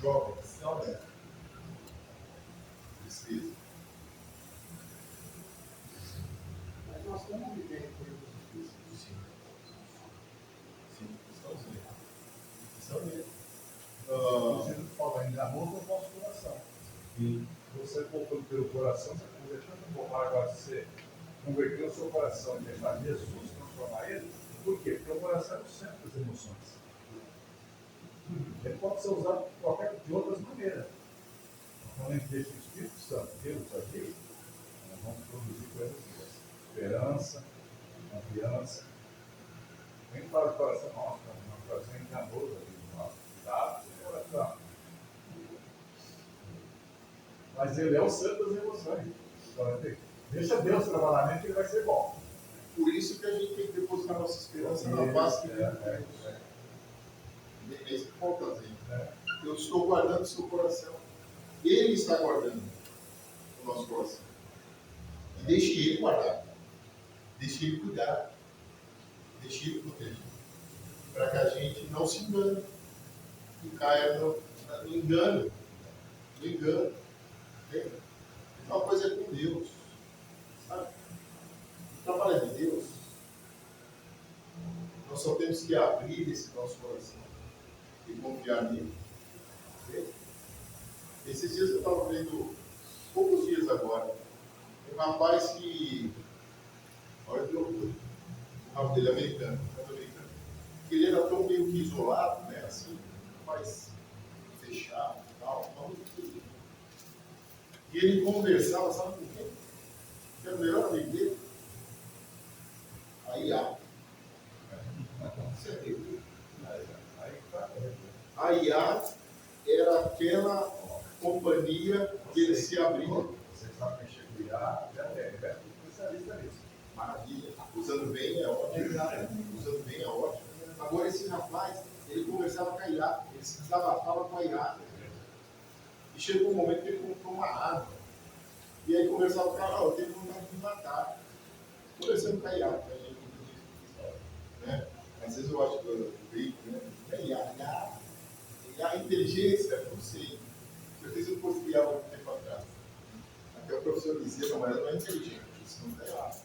jovens, não é? Precisa. Mas nós estamos vivendo coisas difíceis. Sim. Sim, estamos vendo. Estamos vendo. Você fala ainda amor no vosso coração. E você voltando pelo coração, você converteu no bom. Agora, se você converter o seu coração e deixar Jesus transformar ele, por quê? Porque o coração é o centro das emoções. Ele pode ser usado de outras maneiras. Quando a gente deixa o Espírito Santo Deus agir, nós vamos produzir coisas boas. Esperança, confiança. Nem para o coração nosso, o coração é enganoso ali do nosso. Cuidado com o coração. Mas ele é o centro das emoções. Então, deixa Deus trabalhar nele que ele vai ser bom. Por isso que a gente tem que depositar nossa esperança na base que vem de Deus. É isso que falta fazer. Eu estou guardando o seu coração. Ele está guardando o nosso coração. E deixe ele guardar. Deixe ele cuidar. Deixe ele proteger. Para que a gente não se engane. E caia no engano. No engano. Entende? Uma coisa é com Deus. Sabe? O trabalho é de Deus. Nós só temos que abrir esse nosso coração e confiar nele. Okay? Esses dias eu estava vendo, poucos dias agora, um rapaz que, olha que loucura, o rabo dele é americano, que ele era tão meio que isolado, né, assim, rapaz fechado e tal, e ele conversava, sabe com quem? Que era o melhor amigo dele? A IA. A IA era aquela companhia que ele se abria. Você sabe mexer com IA, já é especialista nisso. Maravilha. Usando bem é ótimo. Usando bem é ótimo. Agora esse rapaz, ele conversava com a IA, ele se desabafava com a IA. E chegou um momento que ele comprou uma arma. E aí conversava com ela, eu tenho vontade de me matar. Conversando com a IA, que a gente né? Às vezes eu acho que eu brinco, né? A inteligência, não sei. Eu fiz um curso de IA há muito tempo atrás. Até o professor dizia, não, ela não é inteligente, isso não está errado.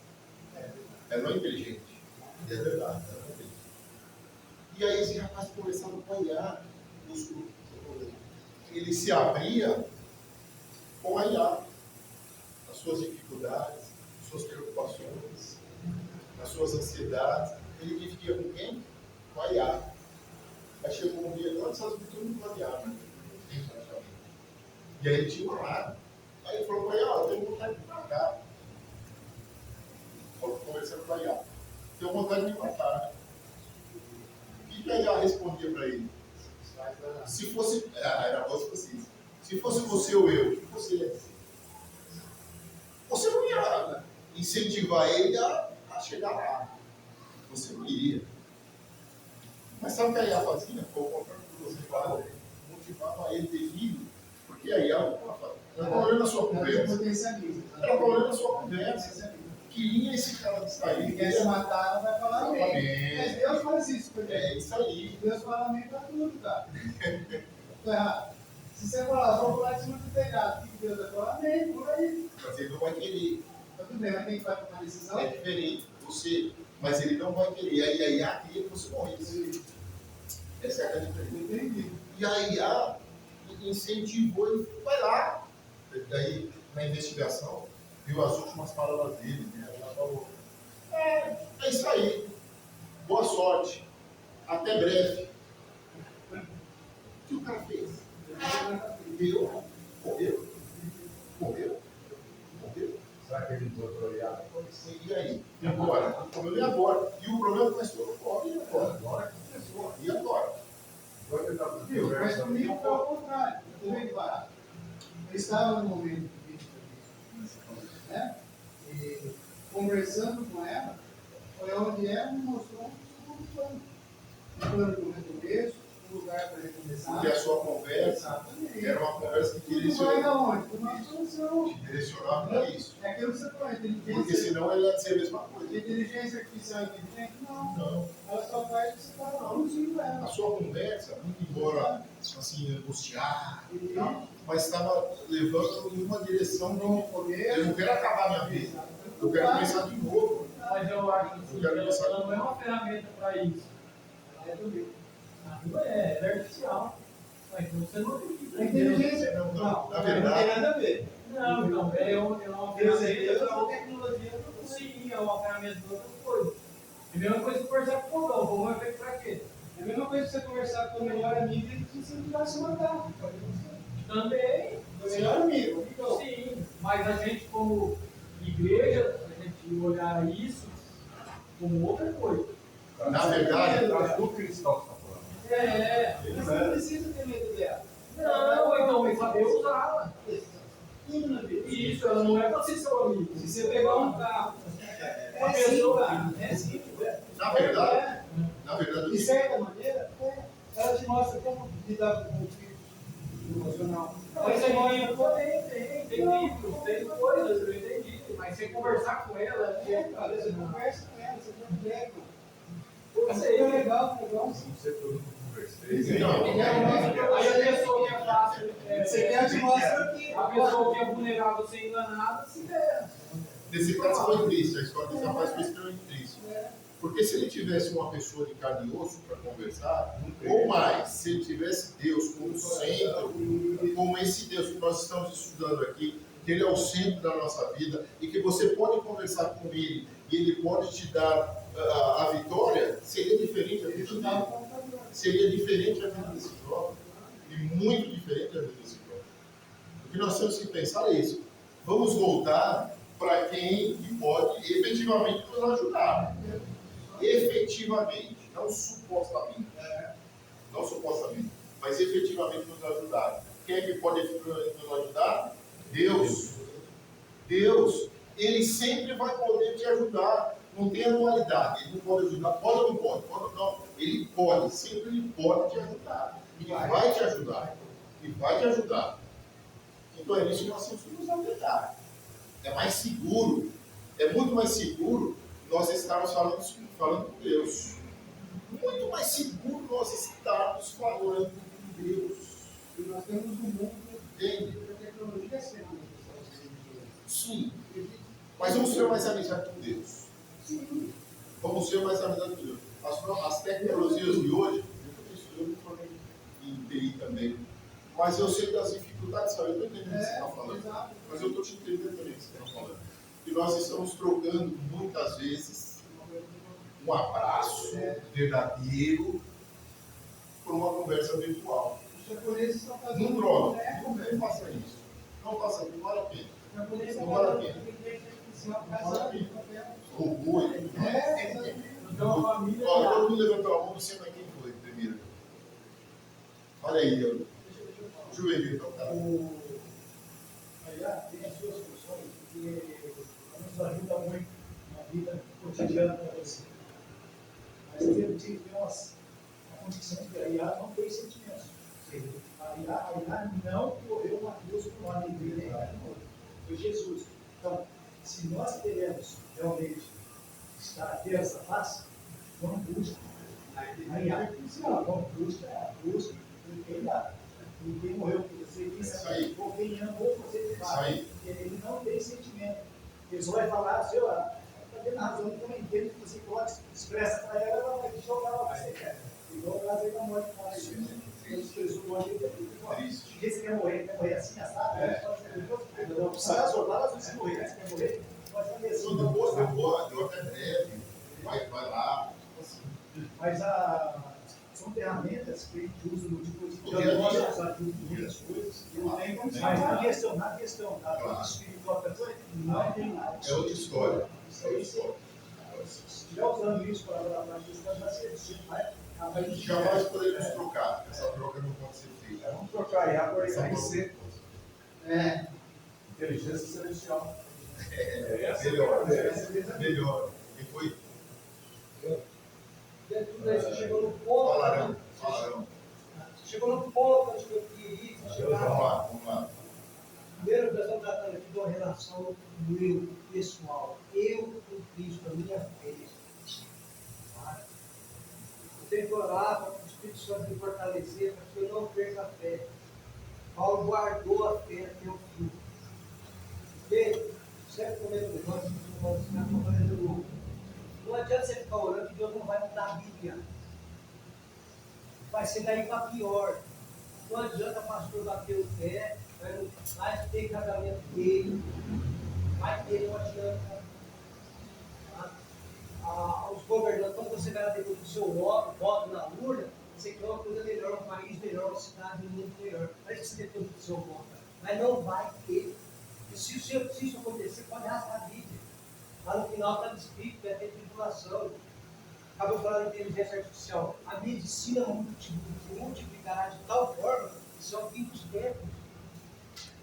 Ela não é inteligente. E é verdade, ela não é inteligente. E aí esse rapaz começava a IA. Ele se abria com a IA. As suas dificuldades, as suas preocupações, as suas ansiedades. Ele dividia com quem? Com a IA. Aí chegou um dia, agora você sabe que todo mundo pode IA, né? E aí ele tinha uma arma. Aí ele falou para ela, eu tenho vontade de me matar. Falou, conversando com a IA. Tenho vontade de me matar. O que a IA respondia para ele? Se fosse. Era a voz precisa. Se fosse você ou eu, o que você ia dizer? Você não ia incentivar ele a chegar lá. Você não iria. Mas sabe o que a IA fazia? Foi o contrário do que você falou. Motivava ele devido. Porque a IA ela está olhando a sua conversa. Ela está olhando a sua conversa. Que linha esse cara está aí? Quer se matar, não vai falar amém. Mas Deus faz isso, por exemplo. É isso aí. Deus fala amém para tudo, cara. Estou errado. Se você falar, vou falar de cima do telhado, o que Deus vai falar amém, por aí. Mas ele não vai querer. Tudo bem, mas quem vai tomar decisão? É diferente. Você, mas ele não vai querer. E a IA queria que você morresse. Essa é a grande pergunta. Entendi. E a IA incentivou ele, vai lá. Daí, na investigação, viu as últimas palavras dele, né? Ela falou, é isso aí. Boa sorte. Até breve. O que o cara fez? Morreu. Será que ele encontrou o IA? E aí? E agora? O problema é agora. E o problema começou agora. E agora? Agora que começou. E agora? Agora ele está tudo Viu? Mas diverso. comigo foi ao contrário. Eu também barato. Eu estava no momento de vídeo, né? E conversando com ela, foi onde ela me mostrou um segundo plano. Um plano do começo, um lugar lugar para recomeçar. Porque a sua conversa Exatamente. era uma conversa que Tudo vai aonde? Para uma solução. te direcionava para isso. É aquilo que você falou, Porque inteligência. senão ela ia dizer a mesma coisa. Inteligência artificial inteligente? Não. Não. Ela só faz o que você está produzindo A ela. sua conversa, muito embora assim, angustiada, E mas estava levando em uma direção no de começo. eu não quero acabar minha vida, eu quero começar de novo. Mas eu acho assim, Eu que quero ela pensar- não é uma ferramenta para isso. Ela é do meio. Não é, é artificial. Mas então você não acredita. A inteligência. Não, Não, na não tem verdade, nada a ver. Não, não, é uma Deus é ferramenta Deus, para a outra. tecnologia é outra coisa. Sim, é uma ferramenta para outras coisas. É a mesma coisa que conversar com o fogão. O fogão é feito para quê? É a mesma coisa que você conversar com o melhor amigo e que você não vai se matar. Também. O melhor amigo, amigão. Sim, mas a gente como igreja, a gente olhar isso como outra coisa. na verdade, Traz do cristão que está falando. É, Mas você não precisa ter medo dela. não, então tem que saber usá-la. Tudo na vida. Isso, ela não é para ser seu amigo. Se você pegar um carro, Uma é pessoa- simples, é simples. É. na verdade, De certa maneira, ela te mostra como lidar com o conflito emocional. Mas você tem livros, tem coisas, eu entendi. Mas você conversar com ela, Cara, você conversa com ela, você não pega. você É legal, legal. Não sei por onde eu conversei. Não. aí a pessoa que é fácil, Você quer te mostrar aqui. a pessoa que é vulnerável ser enganada, se der. nesse caso foi triste, a história desse rapaz foi extremamente triste. Porque se ele tivesse uma pessoa de carne e osso para conversar, ou mais, se ele tivesse Deus como centro, como esse Deus que nós estamos estudando aqui, que ele é o centro da nossa vida e que você pode conversar com ele e ele pode te dar a vitória, seria diferente a vida dele. Seria diferente a vida desse jovem. E muito diferente a vida desse jovem. O que nós temos que pensar é isso. Vamos voltar para quem que pode efetivamente nos ajudar. Efetivamente, não supostamente. Não supostamente, mas efetivamente nos ajudar. Quem é que pode efetivamente nos ajudar? Deus. Deus, Ele sempre vai poder te ajudar. Não tem anualidade. Ele não pode ajudar. Pode ou não pode? Pode ou não? Ele pode. Sempre Ele pode te ajudar. E vai te ajudar. E vai te ajudar. Então é nisso que nós temos que nos apegar. É mais seguro. É muito mais seguro nós estarmos falando com Deus. Muito mais seguro nós estarmos falando com Deus. E nós temos um mundo Entende? de tecnologia sempre. Sim. Mas vamos ter mais amizade com Deus. Sim. Vamos ter mais amizade com Deus. As tecnologias de hoje, eu me formei em TI também. Mas eu sei das dificuldades, sabe? Eu estou entendendo o que você está falando. Exato. Mas eu estou te entendendo também o que você está falando. E nós estamos trocando muitas vezes um abraço verdadeiro por uma conversa virtual. Os japoneses estão fazendo. Não troca. É, Não faça isso. Não faça isso. Não vale a pena. Os japoneses Não estão vale a fazendo pena. inteligência artificial casada com papel. Robô e tudo mais. É, exatamente. Então a família. Olha, todo mundo levantou a mão, não sei mais quem foi primeiro. Olha aí, ó. Joelho, então, cara. Aliás, tem as suas funções que nos ajuda muito na vida cotidiana da você. Mas eu tive uma condição que a IA não tem sentimentos. A IA não correu uma cruz para o lado dele, foi Jesus. Então, se nós queremos realmente ter essa face, não busca a IA artificial, não busca quem dá. E quem morreu por você, quem sacrificou, quem amou você de fato. Ele não tem sentimento. Ele só vai falar assim, ó, está tendo razão, eu também entendo que você pode expressa para ela, ela vai te jogar o que você quer. Igual o caso da morte que fala isso. Ele expressou o morte dele. Triste. Você quer morrer assim, assado? Não precisa soltar, mas você morrer. Você quer morrer? Pode fazer assim. Tudo boa, deu até breve. Vai lá. Mas são ferramentas que a gente usa no tipo de Dia a dia. nós ajudam muitas coisas. Não tem como Mas salvar. na questão da Claro. espiritual da coisa, não tem nada. É outra história. Isso aí, se estiver usando isso para questão da você vai Jamais poderemos trocar. Essa troca não pode ser feita. Vamos trocar IA por Essa IC, É. inteligência celestial. É melhor. Melhor. E foi Tudo isso chegou no ponto. falarão. para me fortalecer, para que eu não perca a fé. Paulo guardou a fé até o fim. Porque, sempre comendo negócio, não adianta você ficar orando que Deus não vai mudar a Bíblia. Vai ser daí para pior. Não adianta o pastor bater o pé, vai ter casamento dele, vai ter, não adianta. Os governantes, quando você vai ter o seu voto na urna, você quer uma coisa melhor, um país melhor, uma cidade, um mundo melhor. Não é que você tem tudo o seu voto, mas não vai ter. E se isso acontecer, pode rasgar a Bíblia. Lá no final está descrito, vai ter tribulação. Acabou falando de inteligência artificial. A medicina multiplicará de tal forma que são fim dos tempos.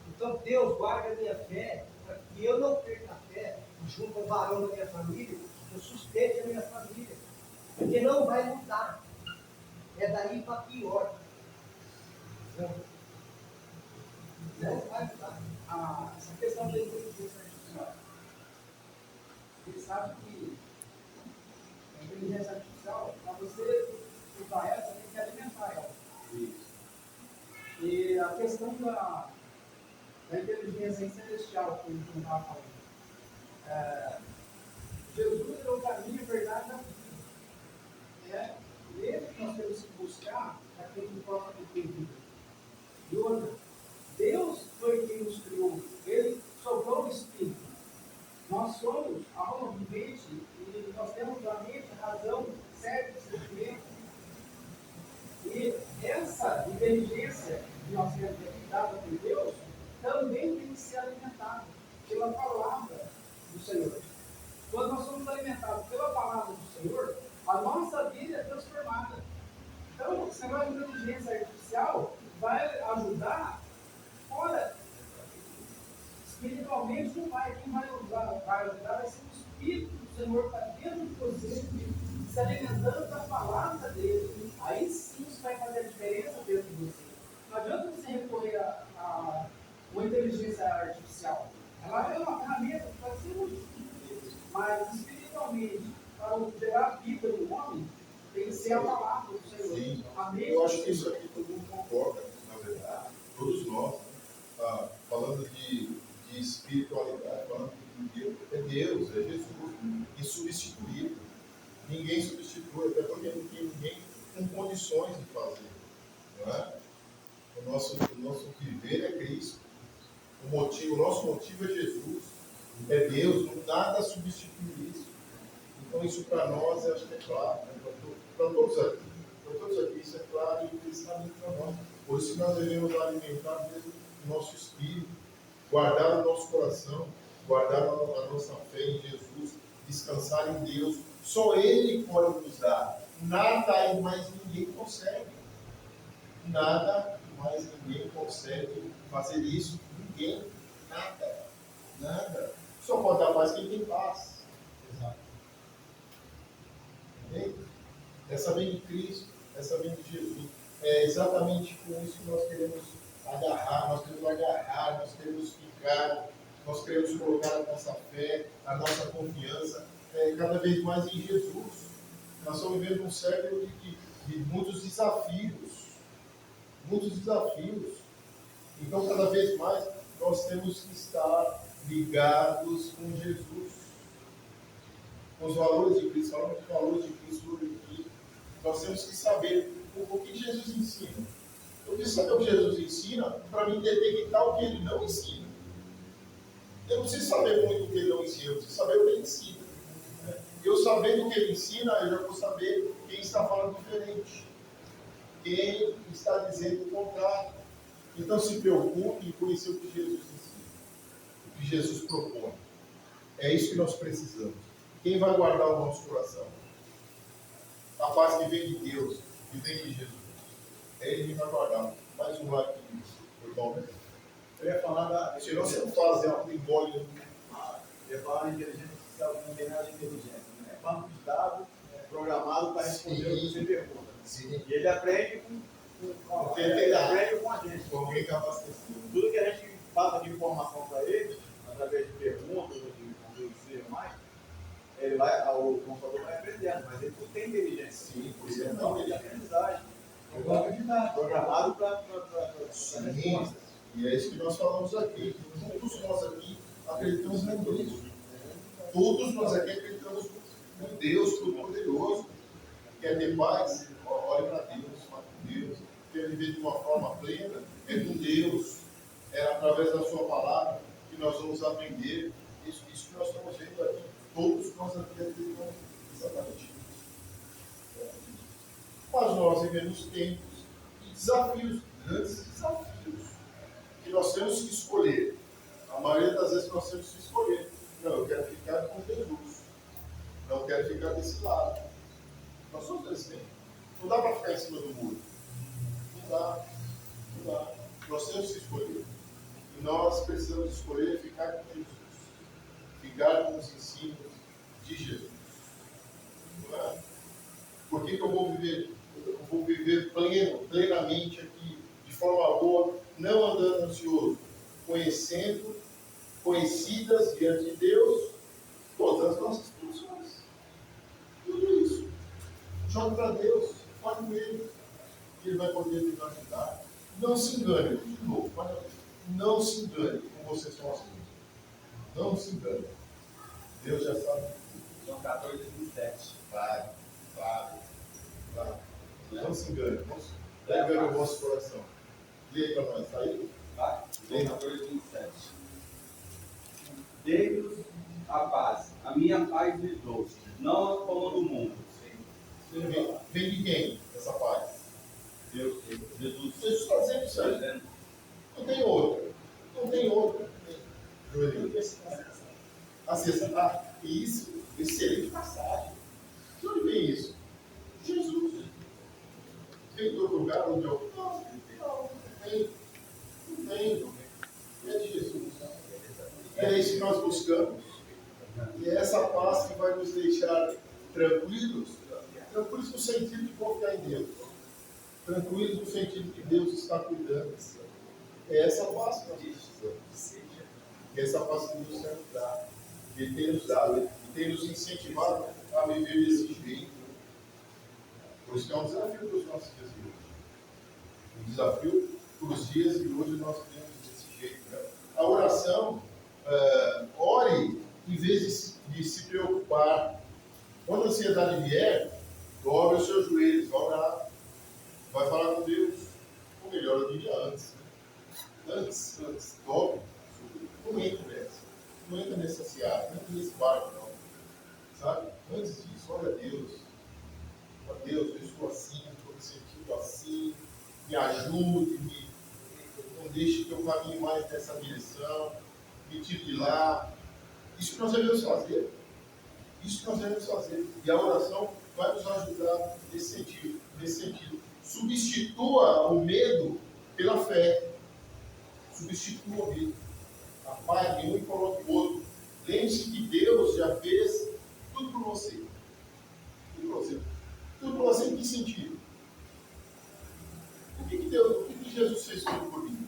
Então Deus guarda a minha fé, para que eu não perca a fé, junto ao varão da minha família, eu sustente a minha família. Porque não vai mudar. É daí para pior. Não vai mudar. Essa questão da inteligência artificial. Você sabe que a inteligência artificial, para você usar ela, você tem que alimentar ela. Isso. E a questão da inteligência celestial, que a gente estava falando. Jesus é o caminho, a verdade e a vida. Ele que nós temos que buscar aquilo que forma de ter vida. E outra, Deus foi quem nos criou. Ele soprou o Espírito. Nós somos a alma vivente e nós temos a mente, a razão, certo, sentimento. E essa inteligência que nós temos dada por Deus também tem que ser alimentada pela palavra do Senhor. Quando nós somos alimentados pela palavra do Senhor, a nossa vida é transformada. Então, esse negócio de inteligência artificial vai ajudar fora. Espiritualmente não vai. Quem vai ajudar vai ser o Espírito do Senhor para dentro de você, se alimentando da palavra dele. Aí sim isso vai fazer a diferença dentro de você. Não adianta você recorrer a uma inteligência artificial. Ela é uma ferramenta que pode ser útil. Mas espiritualmente, para gerar vida no homem, tem que ser a palavra do Senhor. Sim. Amém? Eu acho que isso aqui todo mundo concorda, na verdade. Todos nós, falando de espiritualidade, falando de Deus, é Deus, é Jesus, insubstituível. Ninguém substitui, até porque não tem ninguém com condições de fazer. Não é? O nosso viver é Cristo. O nosso motivo é Jesus, é Deus, nada substitui isso. Então isso para nós, eu acho que é claro, né? Para todos aqui, isso é claro e principalmente para nós. Por isso que nós devemos alimentar mesmo o nosso espírito, guardar o nosso coração, guardar a nossa fé em Jesus, descansar em Deus. Só Ele pode nos dar. Nada e mais ninguém consegue. Nada mais ninguém consegue fazer isso. Ninguém. Nada. Nada. Só pode dar paz quem tem paz. Exato. Entende? Essa vem de Cristo, essa vem de Jesus. É exatamente com isso que nós queremos agarrar, nós queremos ficar, nós queremos colocar a nossa fé, a nossa confiança cada vez mais em Jesus. Nós estamos vivendo um século de muitos desafios. Muitos desafios. Então, cada vez mais, nós temos que estar ligados com Jesus. Com os valores de Cristo, falando dos valores de Cristo aqui. Nós temos que saber o que Jesus ensina. Eu preciso saber o que Jesus ensina para me detectar o que ele não ensina. Eu não preciso saber muito o que ele não ensina, eu preciso saber o que ele ensina. Eu sabendo o que ele ensina, eu já vou saber quem está falando diferente. Quem está dizendo o contrário. Então se preocupe em conhecer o que Jesus ensina. O que Jesus propõe. É isso que nós precisamos. Quem vai guardar o nosso coração? A paz que vem de Deus, que vem de Jesus. É Ele que vai guardar. Mais um like nisso. Foi bom, né? Eu ia falar da. Se não, você não faz um engole. Eu ia falar da inteligência artificial, que não tem nada de inteligência. É banco de dados programado para responder o que você pergunta. Sim. E ele aprende ele aprende com a gente. Com alguém capacitado. Tudo que a gente passa de informação para ele, através de perguntas, de conversar mais, o computador vai aprendendo, mas ele não tem inteligência. Sim, por isso Ele não tem aprendizagem. Programado para Sim, e é isso que nós falamos aqui. Todos nós aqui acreditamos em Deus. Todos nós aqui acreditamos em Deus Todo-Poderoso. Quer ter paz? Olhe para Deus, fale com Deus. Quer viver de uma forma plena? É com Deus. É através da sua palavra que nós vamos aprender. Isso que nós estamos vendo aqui. Todos nós aqui acreditamos exatamente isso. Mas nós vivemos tempos de desafios, grandes desafios, que nós temos que escolher. A maioria das vezes nós temos que escolher. Não, eu quero ficar com Jesus. Não quero ficar desse lado. Nós somos desse tempo. Não dá para ficar em cima do muro. Não dá. Não dá. Nós temos que escolher. E nós precisamos escolher ficar com Jesus. Ficar com os ensinos de Jesus. Não é? Por que eu vou viver? Eu vou viver plenamente aqui, de forma boa, não andando ansioso, conhecidas diante de Deus todas as nossas funções. Tudo isso. Jogue para Deus, fale com Ele. Ele vai poder nos ajudar. Não se engane, de novo, não se engane com vocês sozinhos. Não se engane. Deus já sabe. João 14, 17. Vai. Não se engane. Não engane o vosso coração. Leia para nós, tá aí? Vai? João 14, 27. Dei-vos a paz, a minha paz lhes dou, não como do mundo. Vem de quem essa paz? Deus, Jesus. Jesus está dizendo isso aí. Não tem outra. Não tem outra. Joelho. Acessar. Isso. Excelente passagem. De onde vem isso? Jesus. Vem de outro lugar onde eu. Não vem. Não vem. É de Jesus. É isso que nós buscamos. E é essa paz que vai nos deixar tranquilos. Tranquilos no sentido de confiar em Deus. Tranquilos no sentido de que Deus está cuidando. É essa paz que nós precisamos. É essa paz que Deus quer nos dar. Ele tem nos dado. Ele tem nos incentivado a viver desse jeito. Por isso que é um desafio para os nossos dias de hoje. Um desafio para os dias de hoje nós temos desse jeito. Né? A oração, ore em vez de se preocupar. Quando a ansiedade vier, dobre os seus joelhos, vai orar. Vai falar com Deus. Ou melhor, eu diria antes. Né? Antes, dobre. Não entra nessa. Não entra nessa seara, não entra nesse barco, não. Sabe? Antes disso, olha a Deus. Ó Deus, eu estou assim, estou me sentindo assim. Me ajude, não deixe que eu caminhe mais nessa direção. Me tire de lá. Isso que nós devemos fazer. Isso que nós devemos fazer. E a oração vai nos ajudar nesse sentido. Substitua o medo pela fé. Substitua o medo. Apague um e coloque o outro. Lembre-se que Deus já fez tudo por você. Tudo por você. Tudo por você em que sentido? O que Jesus fez tudo por mim?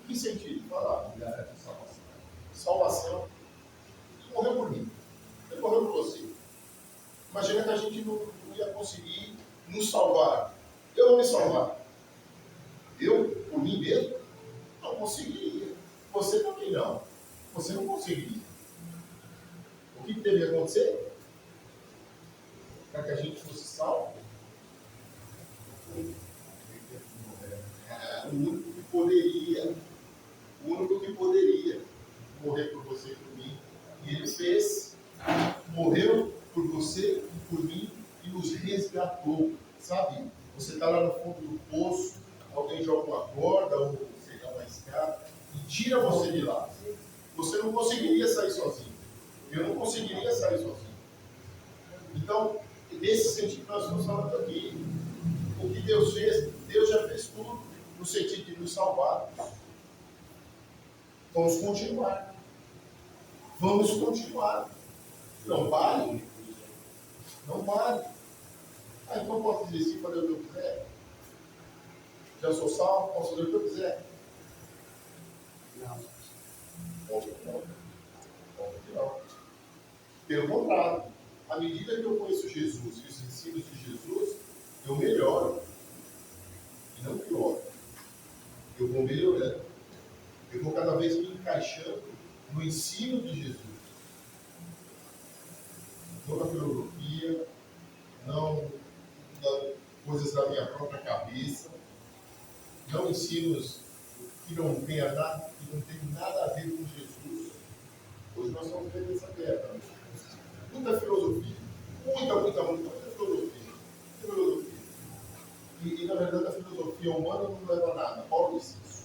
Em que sentido? Fala lá. Salvação. Ele morreu por mim. Ele morreu por você. Imagina que a gente não ia conseguir nos salvar. Eu vou me salvar. Eu, por mim mesmo, não conseguiria. Você também não. Você não conseguiria. O que deveria acontecer? Para que a gente fosse salvo? O único que poderia morrer por você e por mim. E ele fez. Morreu por você e por mim e nos resgatou. Sabe? Você está lá no fundo do poço, alguém joga uma corda ou sei lá, uma escada e tira você de lá. Você não conseguiria sair sozinho. Eu não conseguiria sair sozinho. Então, nesse sentido nós estamos falando aqui. O que Deus fez, Deus já fez tudo no sentido de nos salvar. Vamos continuar. Vamos continuar. Não pare. Não pare. Então posso dizer sim, fazer o que eu quiser. Já sou salvo, posso fazer o que eu quiser. Não. Óbvio que não. Pelo contrário, à medida que eu conheço Jesus e os ensinos de Jesus, eu melhoro. e não piora. Eu vou melhorando. Eu vou cada vez me encaixando no ensino de Jesus. Não na filosofia, não coisas da minha própria cabeça, não ensinos que não tenha nada, que não tem nada a ver com Jesus. Hoje nós estamos vendo essa guerra. Muita filosofia, muita filosofia. E na verdade a filosofia humana não leva a nada. Paulo disse isso.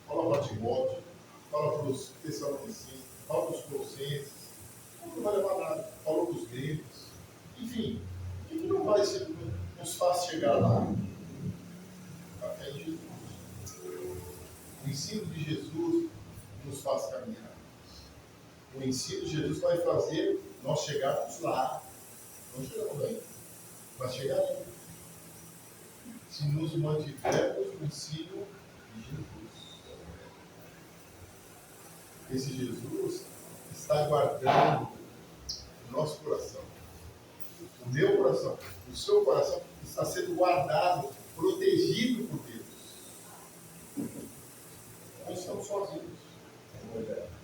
Fala para Timóteo, fala para os Tessalonicenses, fala para os Colossenses. Não vai levar a nada. Fala para os gregos. Enfim, o que não vai nos faz chegar lá? A fé em Jesus. O ensino de Jesus nos faz caminhar. O ensino de Jesus vai fazer nós chegarmos lá. Não chegamos ainda, mas chegaremos. Se nos mantivermos no ensino de Jesus. Esse Jesus está guardando o nosso coração. O meu coração, o seu coração está sendo guardado, protegido por Deus. Não estamos sozinhos.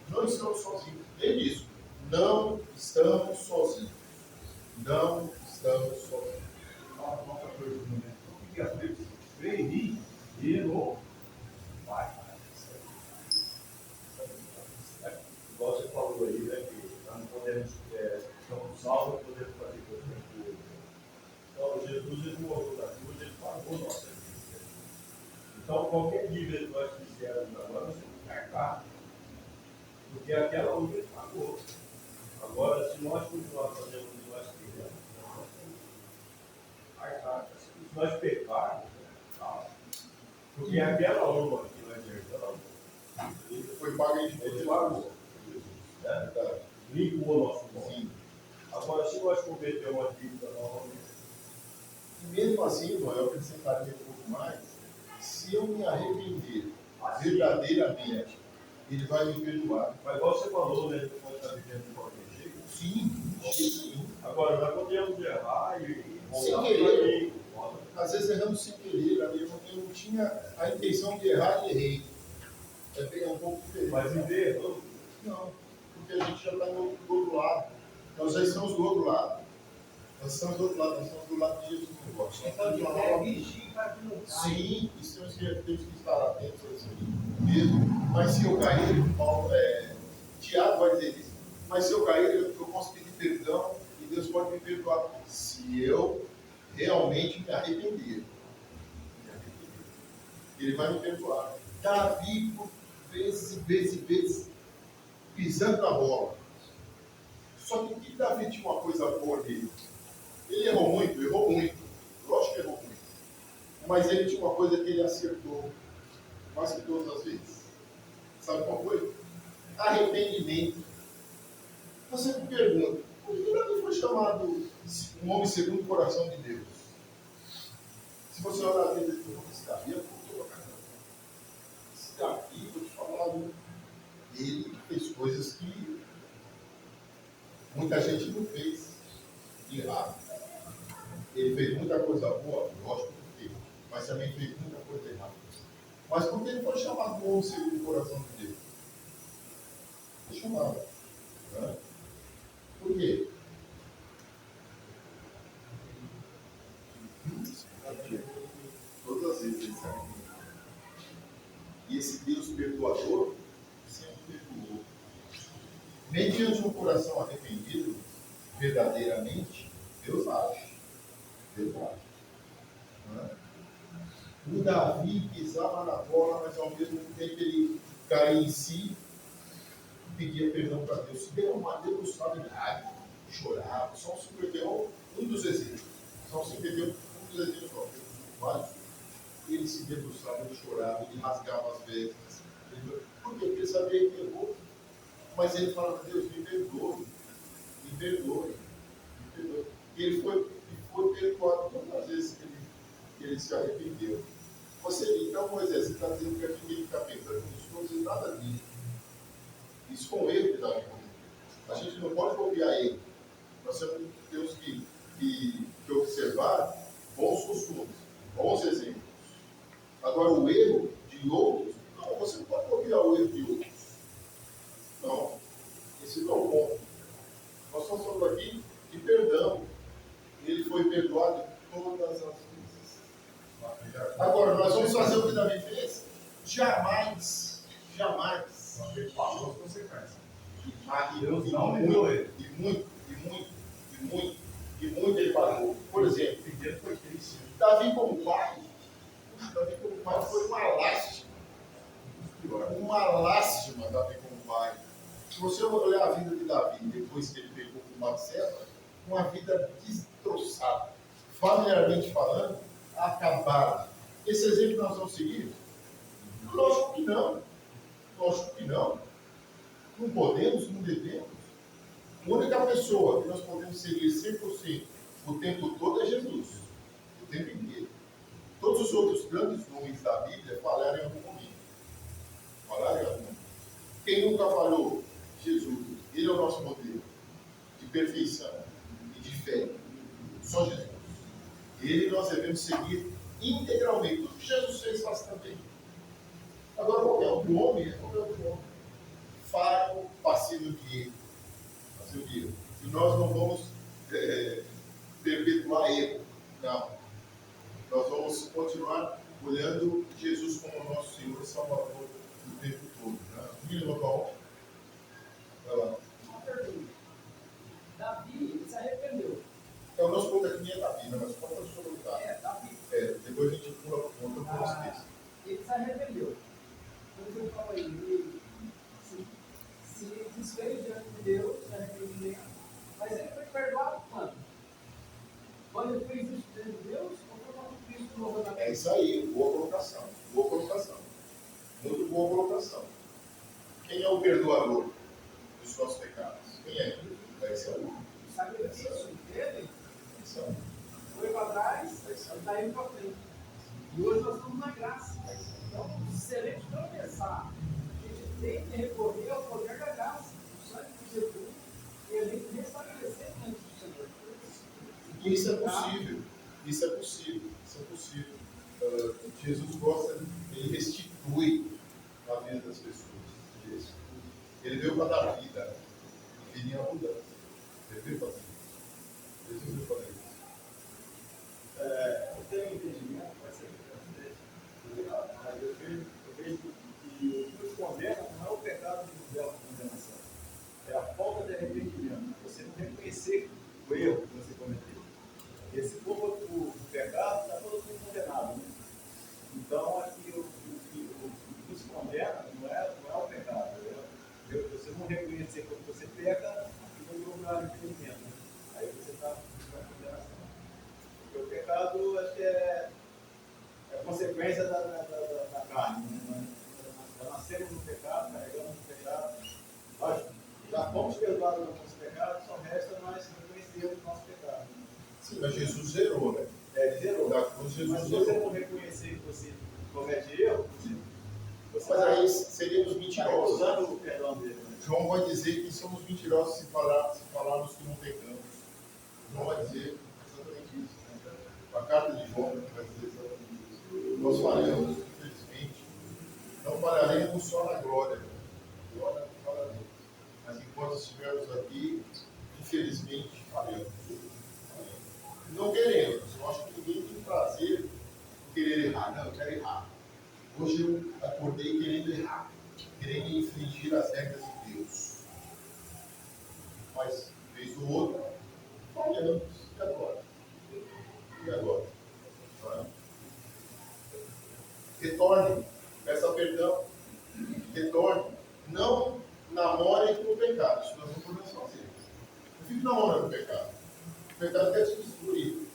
Não estamos sozinhos. Lembre disso. Não estamos sozinhos. Não estamos sozinhos. Uma outra coisa, né? Porque às vezes crê em mim e no Pai. Igual você falou aí, né, que nós não podemos, estamos salvos, podemos fazer qualquer coisa. Então, Jesus, ele morreu da cruz, ele pagou nossa vida. Então, qualquer dívida que nós fizermos agora, nós temos que pagar. Porque aquela luta ele pagou. Agora, se nós continuarmos fazendo o que nós queremos, nós temos que pagar. Se nós pecarmos, porque aquela honra que nós herdamos, Foi pago em ele pagou. Né? Limpou o nosso nome. Agora, se nós cometermos uma dívida novamente, E mesmo assim, eu acrescentaria um pouco mais, se eu me arrepender verdadeiramente, ele vai me perdoar. mas igual você falou, né? Ele pode estar vivendo de qualquer jeito. Sim. Agora, nós podemos errar e Sem voltar querer. para mim. Às vezes erramos sem querer, ali eu não tinha a intenção de errar e errei. É um pouco diferente. Mas viver errando. Não, porque a gente já está do outro lado. Nós já estamos do outro lado. Nós estamos do outro lado, nós estamos do lado de Jesus. Nós estamos de uma nova vida. Sim, temos que estar atentos a isso aí mesmo. Mas se eu cair, Tiago vai dizer isso. Mas se eu cair, eu posso pedir perdão e Deus pode me perdoar. Se eu realmente me arrepender. Ele vai me perdoar. Davi, por vezes, pisando na bola. Só que o que Davi tinha uma coisa boa dele? Ele errou muito. Lógico que errou muito. Mas ele tinha uma coisa que ele acertou quase que todas as vezes. Sabe qual foi? Arrependimento. Você me pergunta, por que Davi foi chamado um homem segundo o coração de Deus? Se você olhar a vida de esse Davi, esse Davi, vou te falar, ele fez coisas que muita gente não fez de errado. Ele fez muita coisa boa, lógico que fez, mas também fez muita coisa errada. Mas por que ele foi chamado de homem segundo o coração de Deus? Foi chamado. Né? Por quê? Todas as vezes ele se arrependeu. E esse Deus perdoador sempre perdoou. Mediante um coração arrependido, verdadeiramente, Deus age. Deus age. Não é? O Davi pisava na bola, mas ao mesmo tempo ele caía em si e pedia perdão para Deus. Se derramar, Deus sabe nada, chorava. São 51, um dos exemplos. São 51, um dos exemplos, vários. Ele se debruçava, ele chorava, ele rasgava as vestes. Por quê? Porque ele sabia que errou. Mas ele falava, Deus, me perdoe. Me perdoe. Me perdoe. E ele foi perdoado todas as vezes que ele se arrependeu. Então, Moisés, você está dizendo que aqui ele está pensando nisso, não diz nada disso. Isso com ele que Davi cometeu. A gente não pode copiar ele. Nós temos que observar bons costumes, bons exemplos. Agora, o erro de outros, não, você não pode copiar o erro de outros. Não, esse não é o ponto. Nós estamos falando aqui de perdão. Ele foi perdoado todas as vezes. Agora, nós vamos fazer o que Davi fez? Jamais. Ele pagou as consequências. Deus não mudou ele. E muito ele pagou. Por exemplo, Ele foi triste. Davi como pai foi uma lástima. Uma lástima Davi como pai. Se você olhar a vida de Davi depois que ele pegou com Batseba, uma vida destroçada. Familiarmente falando, acabada. Esse exemplo nós vamos seguir? Lógico que não. Lógico que não. Não podemos, não devemos. A única pessoa que nós podemos seguir 100% o tempo todo é Jesus. O tempo inteiro. Todos os outros grandes nomes da Bíblia falaram em algum momento. Quem nunca falou? Jesus. Ele é o nosso modelo de perfeição e de fé. Só Jesus. Ele nós devemos seguir integralmente. Tudo que Jesus fez, faz também. Agora, qualquer outro homem. Faro passivo de erro. E nós não vamos perpetuar erro. Não. Nós vamos continuar olhando Jesus como nosso Senhor e Salvador o tempo todo. Né? Vai lá. Uma pergunta. Davi, ele se arrependeu. Então, o nosso ponto aqui nem é Davi, né? Mas conta sobre o caso. Davi. Depois a gente pula para conta para os textos. Ele se arrependeu. Como você falou aí, ele se desfez diante de Deus, se arrependeu. Mas ele foi perdoado quando? Quando ele fez isso diante de Deus, ou foi quando Cristo morreu na cruz? É isso aí, boa colocação. Muito boa colocação. Quem é o perdoador dos nossos pecados? Quem é? É esse aí. O sacrifício dele foi para trás e está indo para frente. E hoje nós estamos na graça. Então, se a gente não pensar, a gente tem que recorrer ao poder da graça, o sangue de Jesus, e a gente restabelecer diante do Senhor. E isso é possível. Jesus gosta, ele restitui a vida das pessoas. Ele veio para dar vida e vir em abundância. Ele veio fazer isso. Jesus veio fazer isso. Eu tenho um entendimento, vai ser mas eu vejo que o que nos condena não é o pecado que nos leva à condenação, é a falta de arrependimento, você não reconhecer o erro que você cometeu. Esse povo do pecado está todo mundo condenado, né? Então, aqui o que nos condena não é o pecado, você não reconhecer quando você peca e não procurar arrependimento, né? Aí você está na condenação. Porque o pecado, acho que é consequência da carne, né? Já nascemos no pecado, carregamos no pecado. Lógico, já fomos perdoados dos nossos pecados, só resta nós reconhecermos o nosso pecado. Né? Sim, mas Jesus zerou, né? Ele zerou. Da cruz, Jesus Mas se você zerou. não reconhecer que você comete erro, você Mas aí seríamos está mentirosos. usando o perdão dele. Né? João vai dizer que somos mentirosos se falarmos que não pecamos. João vai dizer exatamente isso. Né? A carta de João vai dizer exatamente isso. Nós falhamos, infelizmente. Não falharemos só na glória. Glória não falaremos. Mas enquanto estivermos aqui, infelizmente, falhamos. Não queremos. Eu acho que ninguém tem prazer em querer errar. Não, eu quero errar. Hoje eu acordei querendo errar, querendo infringir as regras de Deus. Mas, vez ou outra, falhamos. E agora? Retorne, peça perdão, retorne. Não namore com o pecado, isso nós não podemos fazer. Não fique namorando o pecado. O pecado quer te destruir.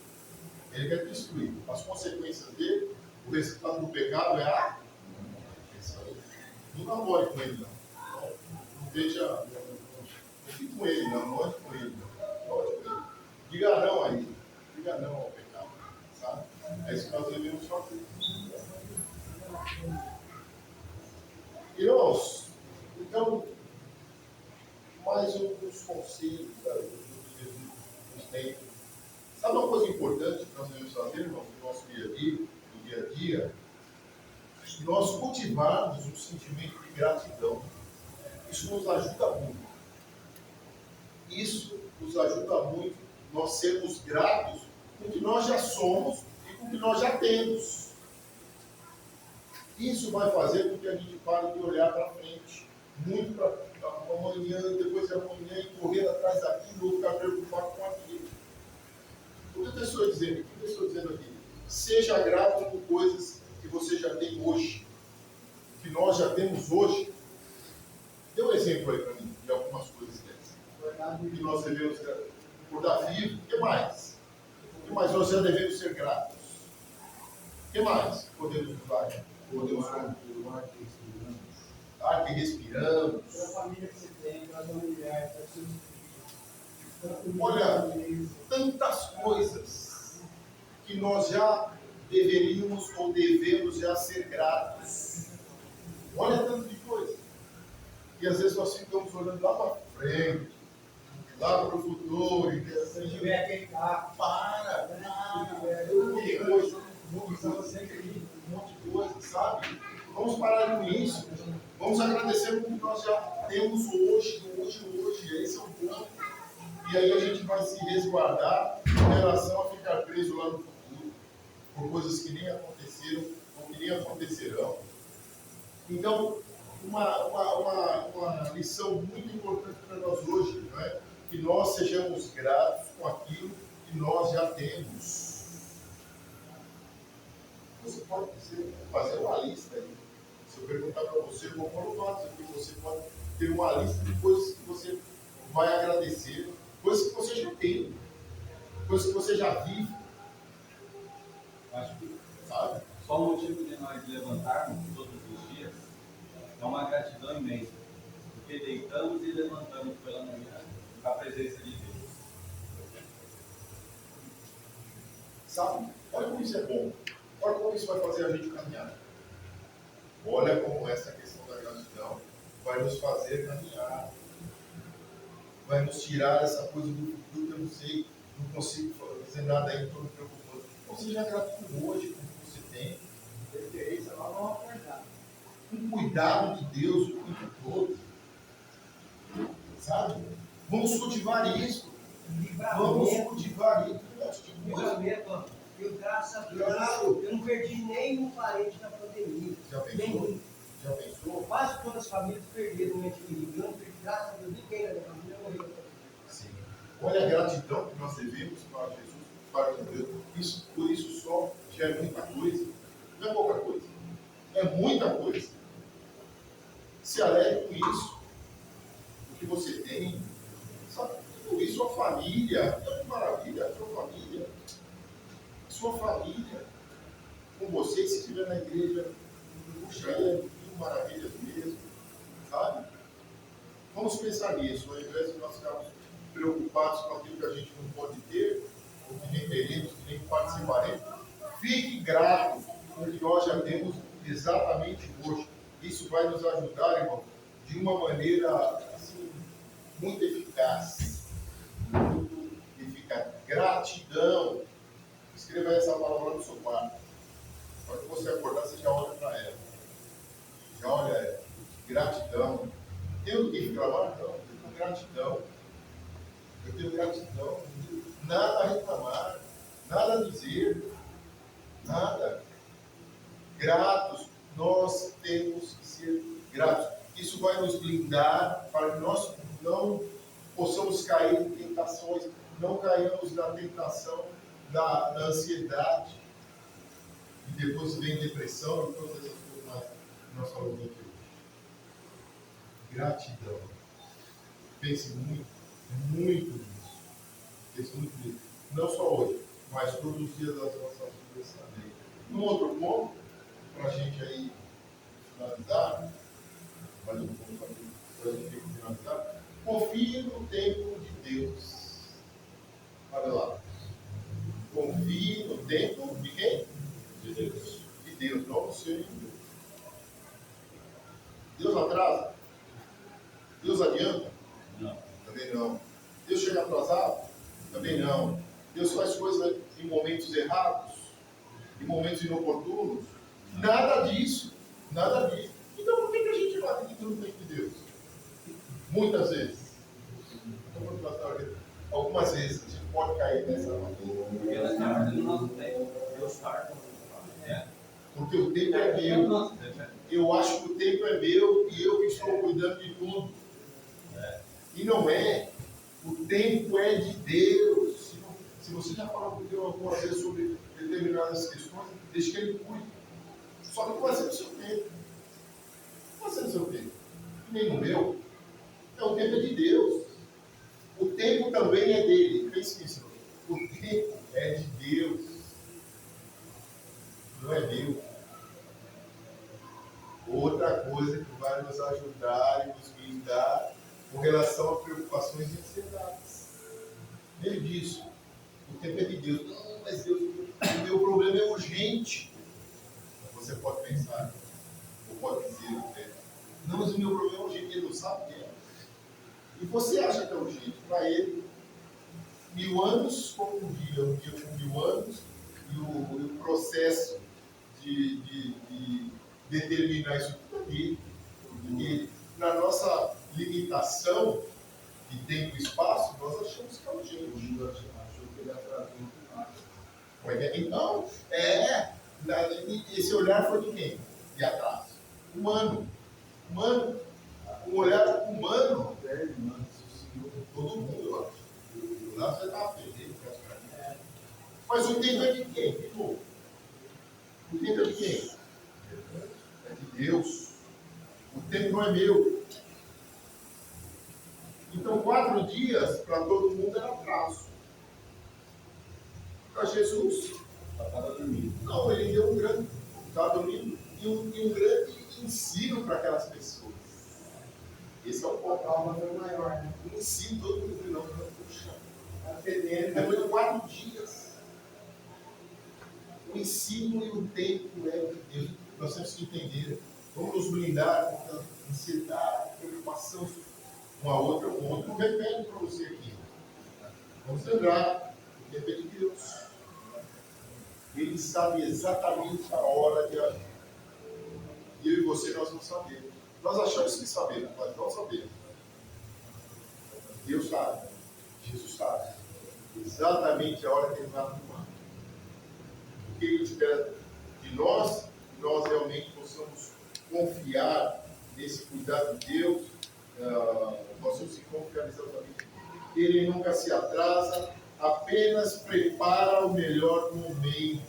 Ele quer te destruir. As consequências dele, o resultado do pecado é a. Não namore com ele, não. Não veja. Não fique com ele, não ande com ele. Não ande com ele. Diga não a ele. Diga não ao pecado. Sabe? É isso que nós devemos fazer. Irmãos, então, mais uns conselhos que Jesus nos tem. Sabe uma coisa importante que nós devemos fazer, irmãos, no nosso dia a dia, no dia a dia? nós cultivarmos um sentimento de gratidão. Isso nos ajuda muito. Isso nos ajuda muito nós sermos gratos com o que nós já somos e com o que nós já temos. Isso vai fazer com que a gente pare de olhar para frente, muito para amanhã, depois de amanhã, e correr atrás daquilo, ou ficar preocupado com aquilo. O que eu estou dizendo? O que eu estou dizendo aqui? Seja grato por coisas que você já tem hoje, que nós já temos hoje. Dê um exemplo aí para mim, de algumas coisas dessas. Que nós devemos, por Davi, o que mais? O que mais nós já devemos ser gratos? O que mais podemos usar? Podemos ar que respiramos. Pela família que você tem, pela familiar, pela sua filhos. Olha, tantas coisas que nós já deveríamos ou devemos já ser gratos. Olha tanto de coisa. E às vezes nós ficamos olhando lá para frente, lá para o futuro, e Se eu tiver aquele carro, para, que coisa, um monte de coisa, sabe? Vamos parar com isso. Vamos agradecer por que nós já temos hoje. Esse é o ponto. E aí a gente vai se resguardar em relação a ficar preso lá no futuro, por coisas que nem aconteceram ou que nem acontecerão. Então, uma lição muito importante para nós hoje, não é? Que nós sejamos gratos com aquilo que nós já temos. Você pode fazer uma lista aí. Se eu perguntar para você, eu vou pôr no notas aqui, você pode ter uma lista de coisas que você vai agradecer, coisas que você já tem, coisas que você já vive. Acho que Sabe? só o motivo de nós levantarmos todos os dias é uma gratidão imensa, porque deitamos e levantamos pela manhã com a presença de Deus. Sabe? Olha como isso é bom. Olha como isso vai fazer a gente caminhar. Olha como essa questão da gratidão vai nos fazer caminhar. Vai nos tirar essa coisa do futuro que eu não sei, não consigo fazer nada aí, estou me preocupando. Então seja grato por hoje, com o que você tem. preferência lá não acordar. Com cuidado de Deus o tempo todo. Sabe? Vamos cultivar isso. Vamos cultivar isso. Um monte de coisa. Livramento, ó. Eu, graças a Deus, Claro. eu não perdi nenhum parente na pandemia. Já pensou? Nenhum. Já pensou? Quase todas as famílias perderam um ente querido. Eu não perdi, graças a Deus, ninguém da minha família morreu. Sim. Olha a gratidão que nós devemos para Jesus, para Deus. Isso, por isso só já é muita coisa. Não é pouca coisa. É muita coisa. Se alegre com isso. O que você tem. Sabe? Tudo isso, sua família. É uma maravilha. Sua família. Sua família. Com você, se estiver na igreja. Puxa, é tudo maravilha mesmo. Sabe? Vamos pensar nisso, ao invés de nós ficarmos preocupados com aquilo que a gente não pode ter, ou que nem teremos, que nem participaremos. Fique grato com o que nós já temos exatamente hoje. Isso vai nos ajudar, irmão, de uma maneira assim, muito eficaz. Muito eficaz. Gratidão. Escreva essa palavra no seu quarto. Na hora que você acordar, você já olha para ela. Já olha ela. Gratidão. Tenho que reclamar? Não. Eu tenho gratidão. Eu tenho gratidão. Nada a reclamar. Nada a dizer. Nada. Gratos. Nós temos que ser gratos. Isso vai nos blindar para que nós não possamos cair em tentações, não caiamos na tentação da ansiedade. E depois vem depressão e todas essas coisas mais que nós falamos aqui hoje. Gratidão. Pense muito, muito nisso. Pense muito nisso. Não só hoje, mas todos os dias das nossas vidas também. Um outro ponto, para a gente aí finalizar, mais um ponto para a gente finalizar. Confie no tempo de Deus. Olha lá. Confie no tempo de quem? De Deus. De Deus, não no seu. Deus atrasa? Deus adianta? Não. Também não. Deus chega atrasado? Também não. Deus faz coisas em momentos errados? Em momentos inoportunos? Nada disso. Nada disso. Então por que a gente vai acreditar no tempo de Deus? Muitas vezes. Algumas vezes a gente pode cair nessa armadilha. Porque nós temos ordem no nosso tempo. Deus está. Porque o tempo é meu. Eu acho que o tempo é meu e eu que estou cuidando de tudo. E não é. O tempo é de Deus. Se você já falou com Deus algumas vezes sobre determinadas questões, deixe que Ele cuide. Só que não vai ser no seu tempo. Não vai ser no seu tempo. Nem no meu. O tempo é de Deus. O tempo também é dele. Pense nisso. O tempo é de Deus. Não é meu. Outra coisa que vai nos ajudar e nos blindar com relação a preocupações e ansiedades. Meio disso. O tempo é de Deus. Não, mas Deus, o meu problema é urgente. Você pode pensar. Ou pode dizer, não, mas o meu problema é urgente. Ele não sabe o que é. E você acha que é urgente. Para ele, 1000 anos como um dia com 1000 anos, e o processo de determinar isso tudo aqui. Porque na nossa limitação de tempo e espaço, nós achamos que é urgente. Achou que ele atrasou Então, esse olhar foi de quem? De atraso. Humano. Um olhar humano. Todo mundo, eu acho. Lá você estava perdendo. Mas o tempo é de quem? De novo. O tempo é de quem? É de Deus. O tempo não é meu. Então, 4 dias para todo mundo era atraso. Para Jesus, Estava dormindo. não, ele deu um grande. Estava dormindo. E um grande ensino para aquelas pessoas. Esse é o ponto. A calma foi maior, né? Um ensino, todo mundo viu, não, puxa. Atendendo. Depois de 4 dias. O ensino e o tempo é de Deus. Nós temos que entender. Vamos nos blindar contra a ansiedade, preocupação uma outra. O outro repete para você aqui. Vamos lembrar. O tempo é de Deus. Ele sabe exatamente a hora de agir. E eu e você, nós não sabemos. Nós achamos que sabemos, mas não sabemos. Deus sabe. Jesus sabe. Exatamente a hora que ele vai arrumar. O que ele espera de nós, que nós realmente possamos confiar nesse cuidado de Deus, nós temos que confiar exatamente. Ele nunca se atrasa, apenas prepara o melhor momento.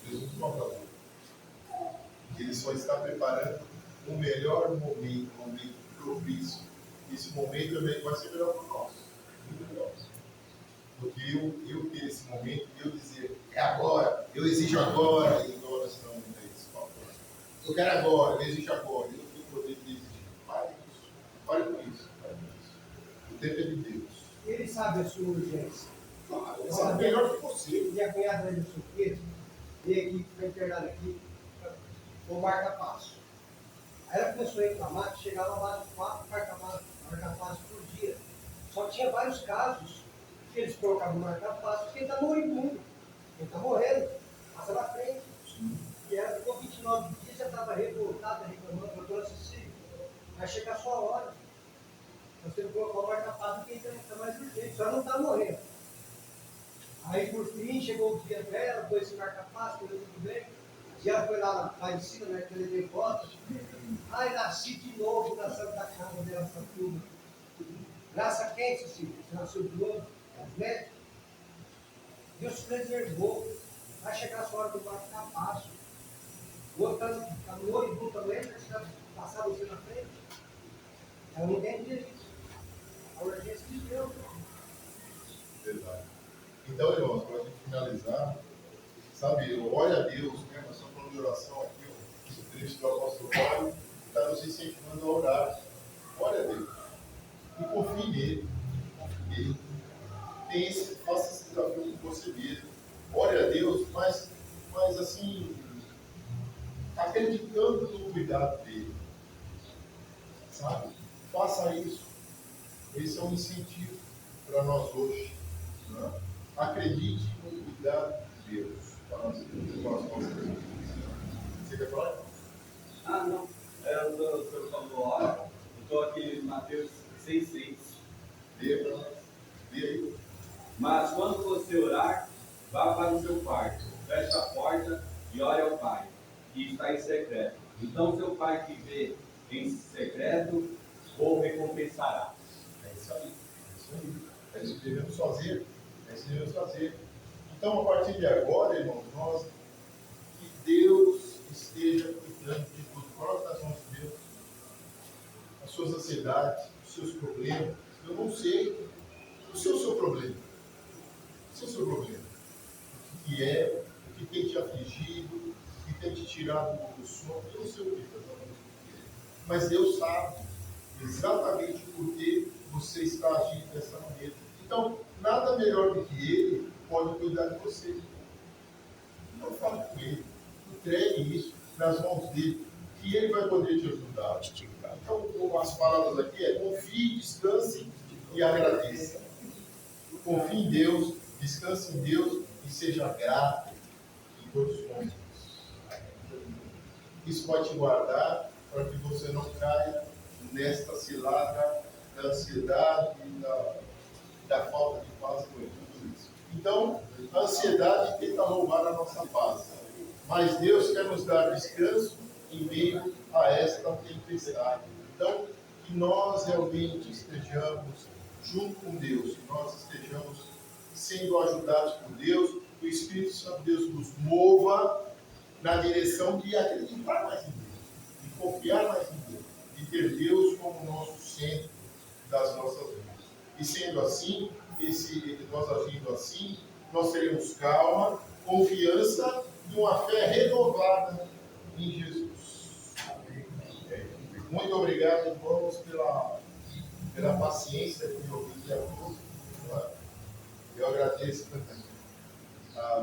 Jesus não atrasou. Ele só está preparando o melhor momento, um momento propício. Esse momento vai ser melhor para nós, muito melhor. Porque eu ter esse momento e eu dizer, é agora, eu exijo agora, e agora não é isso. Eu quero agora, eu exijo agora, eu tenho o poder de exigir. Pare com isso. O tempo é de Deus. Ele sabe a sua urgência. Claro, ele sabe melhor que você. E a cunhada dele, solteira, veio aqui, foi internada aqui, com marca-passo. Aí ela começou a reclamar que chegava a mais de 4 marca-passos por dia. Só que tinha vários casos que eles colocavam marca-passo porque ele está moribundo, ele está morrendo, passa na frente. E ela ficou 29 dias, já estava revoltada, reclamando, doutora Cecília, vai chegar a sua hora. Você colocou o marca-passo porque está mais urgente, só não está morrendo. Aí por fim chegou o dia dela, pôs esse marca-passo, tudo bem. E ela foi lá na Parecida, né, que ele deu votos. Ai, nasci de novo na Santa Casa dela, essa turma. Graça quente, Cecília, você nasceu de novo, né? Deus te preservou. Vai chegar a sua hora do marca-passo. O outro está no olho também, vai passar você na frente. Ela não entende isso. A urgência de Deus. Verdade. Então, irmãos, para a gente finalizar, sabe, ore a Deus, né? Nós estamos falando de oração aqui, o trecho do apóstolo Paulo está nos incentivando a orar. Ore a Deus. E confie nele. Faça esse desafio com você mesmo. Ore a Deus, mas assim, acreditando no cuidado dele. Sabe? Faça isso. Esse é um incentivo para nós hoje. Né? Acredite no cuidado de Deus para as nossas vidas. guarda e ore ao Pai, que está em secreto. Então seu Pai que vê em secreto o recompensará. É isso aí. É isso que devemos fazer. É isso que devemos fazer. Então, a partir de agora, irmãos, nós, que Deus esteja cuidando de tudo. Coloque nas mãos de Deus as suas ansiedades, os seus problemas. Eu não sei o seu problema. O seu problema. O que é, o que tem te afligido, o que tem te tirado do sono. Eu não sei o que está falando. Mas Deus sabe exatamente por que você está agindo dessa maneira. Então, nada melhor do que Ele pode cuidar de você. Então, fale com Ele. Entregue isso nas mãos dele, que Ele vai poder te ajudar. Então, as palavras aqui é: confie, descanse e agradeça. Confie em Deus, descanse em Deus e seja grato em todos os momentos. Isso vai te guardar para que você não caia nesta cilada da ansiedade e da falta de paz com tudo isso. Então, a ansiedade tenta roubar a nossa paz, mas Deus quer nos dar descanso em meio a esta tempestade. Então, que nós realmente estejamos junto com Deus, que nós estejamos sendo ajudados por Deus, que o Espírito Santo de Deus nos mova na direção de acreditar mais em Deus, de confiar mais em Deus, de ter Deus como nosso centro das nossas vidas. E sendo assim, nós agindo assim, nós teremos calma, confiança e uma fé renovada em Jesus. Muito obrigado, irmãos, pela paciência que me ouvi a todos. Eu agradeço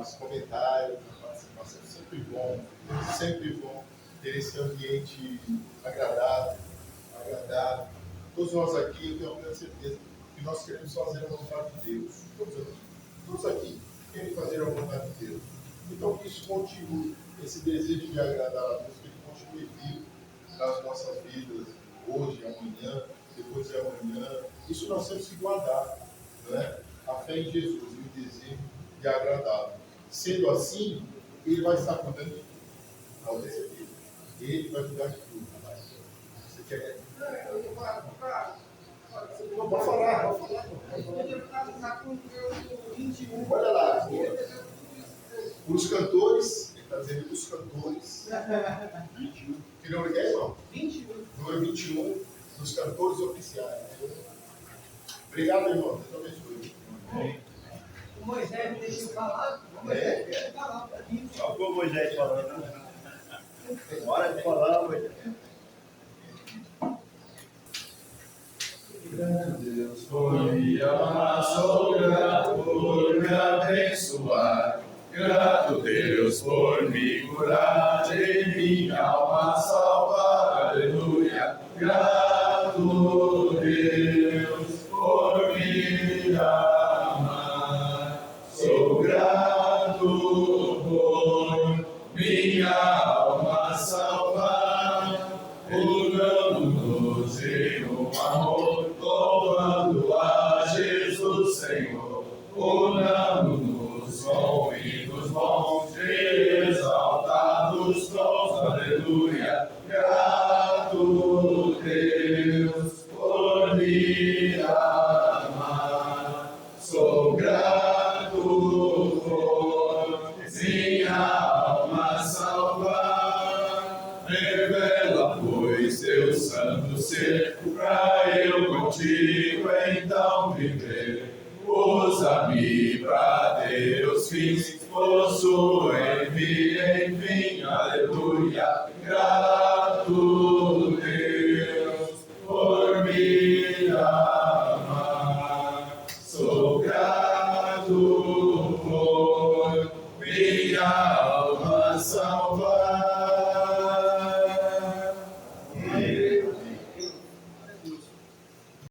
os comentários, a participação. Sempre bom ter esse ambiente agradável. Todos nós aqui, eu tenho plena certeza que nós queremos fazer a vontade de Deus. Todos aqui querem fazer a vontade de Deus. Então, que isso continue, esse desejo de agradar a Deus, que ele continue vivo nas nossas vidas, hoje, amanhã, depois de amanhã. Isso nós temos que guardar, né? A fé em Jesus e o desejo de agradá-lo. Sendo assim, ele vai estar cuidando de tudo. Pode ter certeza. Ele vai cuidar de tudo. Você quer? Pode falar. Olha lá. Os cantores, ele está dizendo os cantores. 21. Que número é, irmão? 21. Número 21 dos cantores oficiais. Obrigado, irmão. Deus abençoe. O Moisés me deixou falar. O Moisés quer falar para mim. Olha o Moisés falando. Hora de falar, Moisés. Deus por me amar, sou grato por me abençoar. Grato Deus por me curar, de minha alma salvar. Aleluia. Grato Deus por me amar. Sou grato por minha alma salvar. Unamos-nos em um amor, louvando a Jesus Senhor. Unamos-nos com hinos bons, exaltados sons. Aleluia. Grato Deus por me amar. Sou grato por minha alma salvar. Revela, pois, teu santo ser, pra eu contigo então viver. Usa-me pra ter os fins, possuir